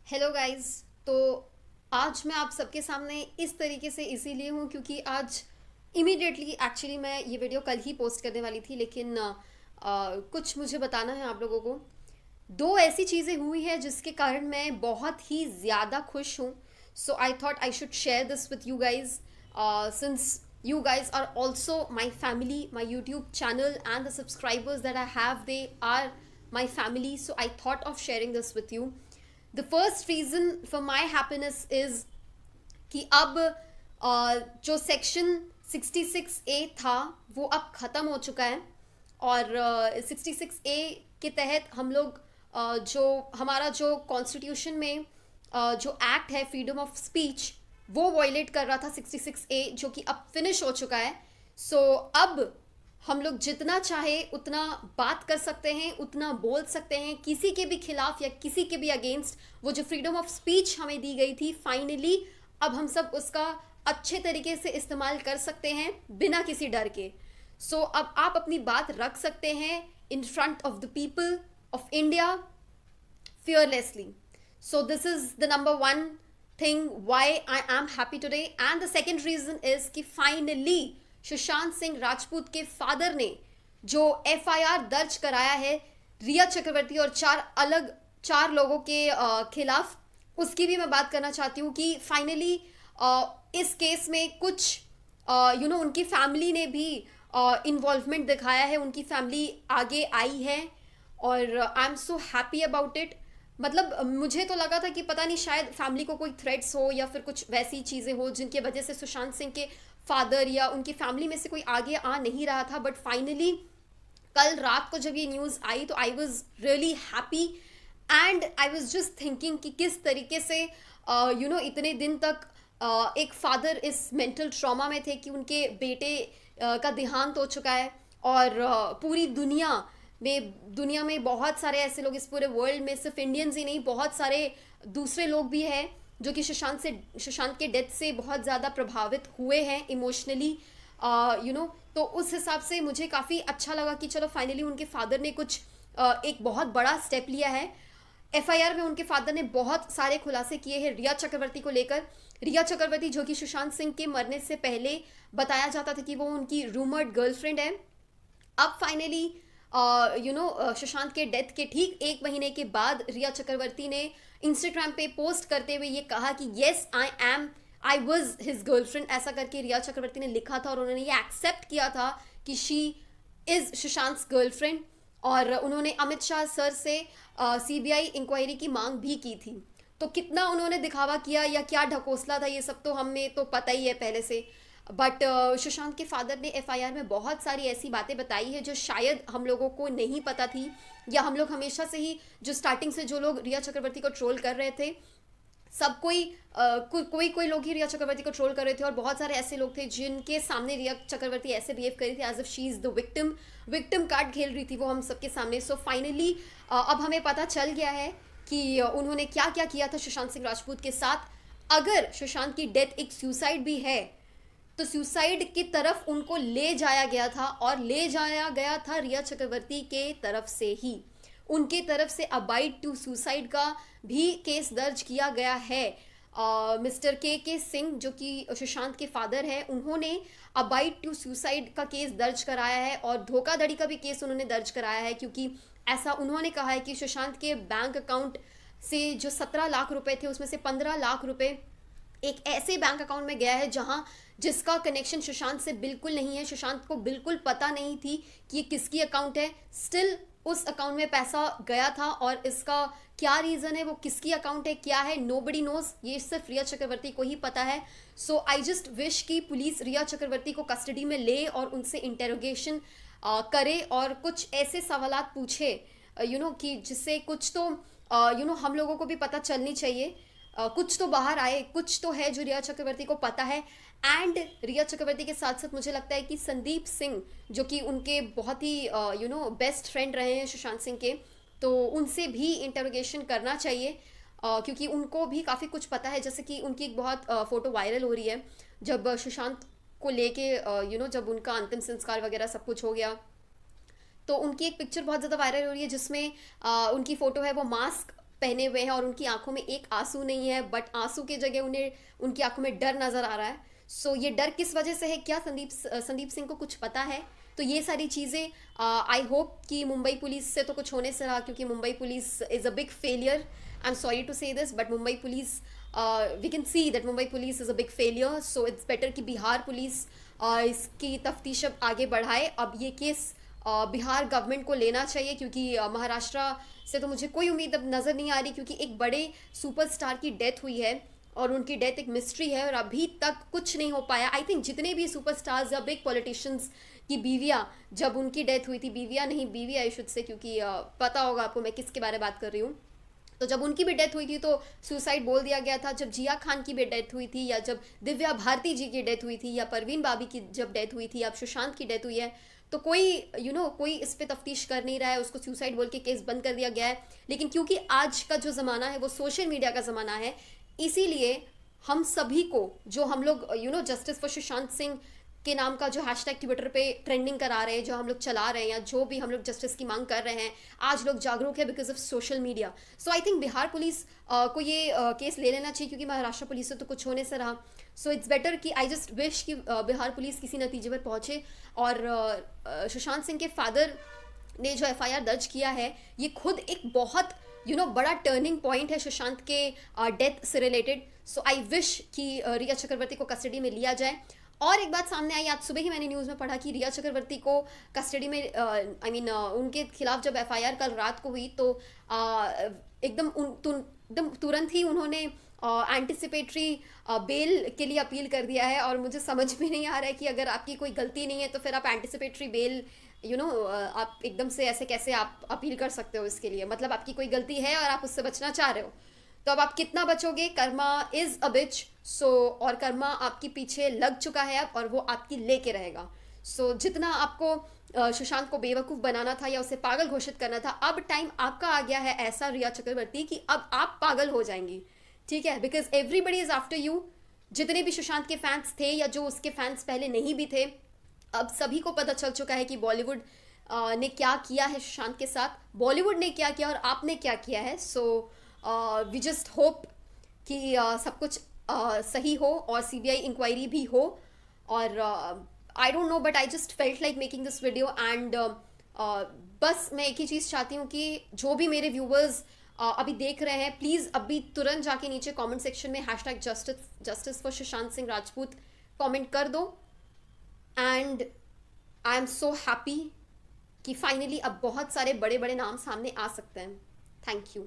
Hello guys. तो आज मैं आप सबके सामने इस तरीके से इसीलिए हूँ क्योंकि आज इमीडिएटली एक्चुअली मैं ये वीडियो कल ही पोस्ट करने वाली थी, लेकिन कुछ मुझे बताना है आप लोगों को। दो ऐसी चीज़ें हुई हैं जिसके कारण मैं बहुत ही ज़्यादा खुश हूँ। So I thought I should share this with you guys, since you guys are also my family. My YouTube channel and the subscribers that I have, they are my family, so I thought of sharing this with you. The first reason for my happiness is कि अब जो section 66A था वो अब ख़त्म हो चुका है। और 66A के तहत हम लोग जो हमारा जो कॉन्स्टिट्यूशन में जो एक्ट है फ्रीडम ऑफ स्पीच, वो वॉयलेट कर रहा था 66A, जो कि अब फिनिश हो चुका है। सो अब हम लोग जितना चाहे उतना बात कर सकते हैं, उतना बोल सकते हैं किसी के भी खिलाफ या किसी के भी अगेंस्ट। वो जो फ्रीडम ऑफ स्पीच हमें दी गई थी, फाइनली अब हम सब उसका अच्छे तरीके से इस्तेमाल कर सकते हैं बिना किसी डर के। सो अब आप अपनी बात रख सकते हैं in front of the people of India fearlessly. So this is the number one thing why I am happy today. And the second reason is कि finally सुशांत सिंह राजपूत के फादर ने जो FIR दर्ज कराया है रिया चक्रवर्ती और चार लोगों के खिलाफ, उसकी भी मैं बात करना चाहती हूँ कि फाइनली इस केस में कुछ उनकी फैमिली ने भी इन्वॉल्वमेंट दिखाया है, उनकी फैमिली आगे आई है और I am so happy about it. मतलब मुझे तो लगा था कि पता नहीं शायद फैमिली को कोई थ्रेट्स हो या फिर कुछ वैसी चीज़ें हो जिनकी वजह से सुशांत सिंह के फादर या उनकी फैमिली में से कोई आगे आ नहीं रहा था, बट फाइनली कल रात को जब ये न्यूज़ आई तो I was really happy and I was just thinking कि किस तरीके से इतने दिन तक एक फादर इस मेंटल ट्रॉमा में थे कि उनके बेटे का देहांत हो चुका है। और पूरी दुनिया में बहुत सारे ऐसे लोग, इस पूरे वर्ल्ड में सिर्फ इंडियंस ही नहीं, बहुत सारे दूसरे लोग भी हैं जो कि सुशांत के डेथ से बहुत ज़्यादा प्रभावित हुए हैं इमोशनली। तो उस हिसाब से मुझे काफ़ी अच्छा लगा कि चलो फाइनली उनके फादर ने कुछ एक बहुत बड़ा स्टेप लिया है। FIR में उनके फादर ने बहुत सारे खुलासे किए हैं रिया चक्रवर्ती को लेकर। रिया चक्रवर्ती जो कि सुशांत सिंह के मरने से पहले बताया जाता था कि वो उनकी रूमर्ड गर्लफ्रेंड है, अब फाइनली सुशांत के डेथ के ठीक एक महीने के बाद रिया चक्रवर्ती ने इंस्टाग्राम पे पोस्ट करते हुए ये कहा कि yes I was his girlfriend, ऐसा करके रिया चक्रवर्ती ने लिखा था और उन्होंने ये एक्सेप्ट किया था कि शी इज सुशांत गर्लफ्रेंड। और उन्होंने अमित शाह सर से CBI इंक्वायरी की मांग भी की थी। तो कितना उन्होंने दिखावा किया या क्या ढकोसला था ये सब तो हमें तो पता ही है पहले से, बट सुशांत के फादर ने FIR में बहुत सारी ऐसी बातें बताई है जो शायद हम लोगों को नहीं पता थी, या हम लोग हमेशा से ही जो स्टार्टिंग से जो लोग रिया चक्रवर्ती को ट्रोल कर रहे थे, सब कोई लोग ही रिया चक्रवर्ती को ट्रोल कर रहे थे और बहुत सारे ऐसे लोग थे जिनके सामने रिया चक्रवर्ती ऐसे बिहेव करी थी as if she is the victim card खेल रही थी वो हम सबके सामने। सो फाइनली अब हमें पता चल गया है कि उन्होंने क्या क्या किया था सुशांत सिंह राजपूत के साथ। अगर सुशांत की डेथ एक सुसाइड भी है तो सुसाइड की तरफ उनको ले जाया गया था, और ले जाया गया था रिया चक्रवर्ती के तरफ से ही। उनके तरफ से अबाइड टू सुसाइड का भी केस दर्ज किया गया है। मिस्टर के सिंह जो कि सुशांत के फादर हैं, उन्होंने अबाइड टू सुसाइड का केस दर्ज कराया है और धोखाधड़ी का भी केस उन्होंने दर्ज कराया है, क्योंकि ऐसा उन्होंने कहा है कि सुशांत के बैंक अकाउंट से जो 17 लाख रुपए थे उसमें से 15 लाख रुपए एक ऐसे बैंक अकाउंट में गया है जिसका कनेक्शन सुशांत से बिल्कुल नहीं है। सुशांत को बिल्कुल पता नहीं थी कि ये किसकी अकाउंट है, स्टिल उस अकाउंट में पैसा गया था और इसका क्या रीज़न है, वो किसकी अकाउंट है, क्या है, नोबडी नोज, ये सिर्फ रिया चक्रवर्ती को ही पता है। सो आई जस्ट विश कि पुलिस रिया चक्रवर्ती को कस्टडी में ले और उनसे इंटेरोगेशन करे और कुछ ऐसे सवालात पूछे कि जिससे कुछ तो हम लोगों को भी पता चलनी चाहिए, कुछ तो बाहर आए, कुछ तो है जो रिया चक्रवर्ती को पता है। एंड रिया चक्रवर्ती के साथ साथ मुझे लगता है कि संदीप सिंह जो कि उनके बहुत ही बेस्ट फ्रेंड रहे हैं सुशांत सिंह के, तो उनसे भी इंटरोगेशन करना चाहिए, क्योंकि उनको भी काफ़ी कुछ पता है। जैसे कि उनकी एक बहुत फ़ोटो वायरल हो रही है जब सुशांत को लेके जब उनका अंतिम संस्कार वगैरह सब कुछ हो गया, तो उनकी एक पिक्चर बहुत ज़्यादा वायरल हो रही है जिसमें उनकी फ़ोटो है, वो मास्क पहने हुए हैं और उनकी आंखों में एक आंसू नहीं है, बट आंसू की जगह उन्हें उनकी आंखों में डर नजर आ रहा है। सो ये डर किस वजह से है, क्या संदीप सिंह को कुछ पता है? तो ये सारी चीज़ें आई होप कि मुंबई पुलिस से तो कुछ होने से रहा, क्योंकि Mumbai police is a big failure. I am sorry to say this, but Mumbai police, we can see that Mumbai police is a big failure. So it's better कि बिहार पुलिस इसकी तफ्तीश अब आगे बढ़ाए। अब ये केस बिहार गवर्नमेंट को लेना चाहिए, क्योंकि महाराष्ट्र से तो मुझे कोई उम्मीद अब नज़र नहीं आ रही, क्योंकि एक बड़े सुपरस्टार की डेथ हुई है और उनकी डेथ एक मिस्ट्री है और अभी तक कुछ नहीं हो पाया। आई थिंक जितने भी सुपरस्टार्स या बिग पॉलिटिशियंस की बीवियाँ, जब उनकी डेथ हुई थी, बीवियाँ नहीं बीवी आई शुड से, क्योंकि पता होगा आपको मैं किसके बारे में बात कर रही हूँ, तो जब उनकी भी डेथ हुई थी तो सुसाइड बोल दिया गया था। जब जिया खान की भी डेथ हुई थी, या जब दिव्या भारती जी की डेथ हुई थी, या परवीन बाबी की जब डेथ हुई थी, अब सुशांत की डेथ हुई है, तो कोई कोई इस पे तफ्तीश कर नहीं रहा है, उसको सुसाइड बोल के केस बंद कर दिया गया है। लेकिन क्योंकि आज का जो ज़माना है वो सोशल मीडिया का ज़माना है, इसीलिए हम सभी को, जो हम लोग जस्टिस फॉर सुशांत सिंह के नाम का जो हैशटैग ट्विटर पे ट्रेंडिंग करा रहे हैं, जो हम लोग चला रहे हैं, या जो भी हम लोग जस्टिस की मांग कर रहे हैं, आज लोग जागरूक है because of social media. So I think Bihar police को ये केस ले लेना चाहिए, क्योंकि महाराष्ट्र पुलिस से तो कुछ होने से रहा। सो इट्स बेटर कि आई जस्ट विश कि बिहार पुलिस किसी नतीजे पर पहुंचे। और सुशांत सिंह के फादर ने जो एफआईआर दर्ज किया है, ये खुद एक बहुत बड़ा टर्निंग पॉइंट है सुशांत के डेथ से रिलेटेड। सो आई विश कि रिया चक्रवर्ती को कस्टडी में लिया जाए। और एक बात सामने आई, आज सुबह ही मैंने न्यूज़ में पढ़ा कि रिया चक्रवर्ती को कस्टडी में उनके खिलाफ जब एफआईआर कल रात को हुई, तो एकदम तुरंत ही उन्होंने एंटिसिपेटरी बेल के लिए अपील कर दिया है। और मुझे समझ में नहीं आ रहा है कि अगर आपकी कोई गलती नहीं है तो फिर आप एंटिसिपेटरी बेल आप एकदम से ऐसे कैसे आप अपील कर सकते हो इसके लिए? मतलब आपकी कोई गलती है और आप उससे बचना चाह रहे हो, तो अब आप कितना बचोगे? कर्मा इज अ बिच। सो और कर्मा आपके पीछे लग चुका है अब, और वो आपकी लेके रहेगा। सो जितना आपको सुशांत को बेवकूफ़ बनाना था या उसे पागल घोषित करना था, अब टाइम आपका आ गया है ऐसा रिया चक्रवर्ती कि अब आप पागल हो जाएंगी, ठीक है? Because everybody is after you. जितने भी सुशांत के फैंस थे या जो उसके फैंस पहले नहीं भी थे, अब सभी को पता चल चुका है कि बॉलीवुड ने क्या किया है सुशांत के साथ, बॉलीवुड ने क्या किया और आपने क्या किया है। सो वी जस्ट होप कि सब कुछ सही हो और सीबीआई इंक्वायरी भी हो। और I don't know, but I just felt like making this video. And बस मैं एक ही चीज़ चाहती हूँ कि जो भी मेरे व्यूवर्स अभी देख रहे हैं, प्लीज़ अभी तुरंत जाके नीचे कमेंट सेक्शन में hashtag justice for Sushant Singh Rajput comment कर दो। And I am so happy कि फाइनली अब बहुत सारे बड़े बड़े नाम सामने आ सकते हैं। Thank you.